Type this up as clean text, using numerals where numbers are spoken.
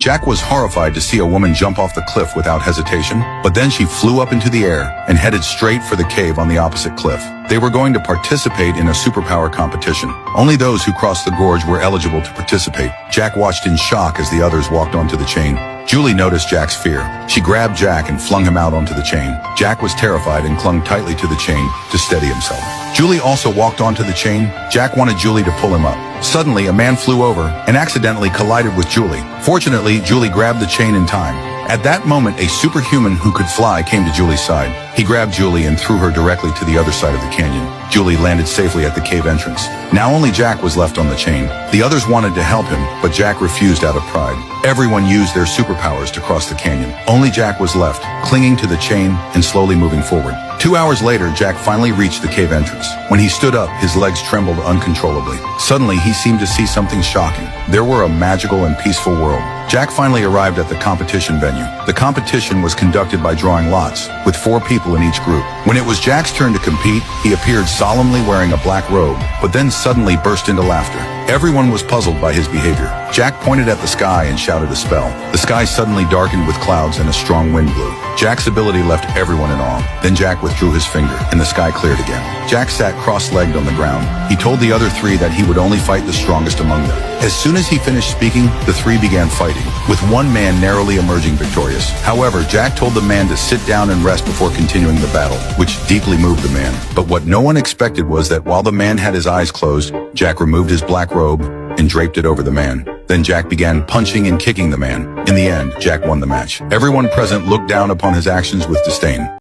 Jack was horrified to see a woman jump off the cliff without hesitation, but then she flew up into the air and headed straight for the cave on the opposite cliff. They were going to participate in a superpower competition. Only those who crossed the gorge were eligible to participate. Jack watched in shock as the others walked onto the chain. Julie noticed Jack's fear. She grabbed Jack and flung him out onto the chain. Jack was terrified and clung tightly to the chain to steady himself. Julie also walked onto the chain. Jack wanted Julie to pull him up. Suddenly, a man flew over and accidentally collided with Julie. Fortunately, Julie grabbed the chain in time. At that moment, a superhuman who could fly came to Julie's side. He grabbed Julie and threw her directly to the other side of the canyon. Julie landed safely at the cave entrance. Now only Jack was left on the chain. The others wanted to help him, but Jack refused out of pride. Everyone used their superpowers to cross the canyon. Only Jack was left, clinging to the chain and slowly moving forward. 2 hours later, Jack finally reached the cave entrance. When he stood up, his legs trembled uncontrollably. Suddenly, he seemed to see something shocking. There were a magical and peaceful world. Jack finally arrived at the competition venue. The competition was conducted by drawing lots, with 4 people in each group. When it was Jack's turn to compete, he appeared solemnly wearing a black robe, but then suddenly burst into laughter. Everyone was puzzled by his behavior. Jack pointed at the sky and shouted a spell. The sky suddenly darkened with clouds and a strong wind blew. Jack's ability left everyone in awe. Then Jack withdrew his finger, and the sky cleared again. Jack sat cross-legged on the ground. He told the other 3 that he would only fight the strongest among them. As soon as he finished speaking, the 3 began fighting, with one man narrowly emerging victorious. However, Jack told the man to sit down and rest before continuing the battle, which deeply moved the man. But what no one expected was that while the man had his eyes closed, Jack removed his black robe and draped it over the man. Then Jack began punching and kicking the man. In the end, Jack won the match. Everyone present looked down upon his actions with disdain.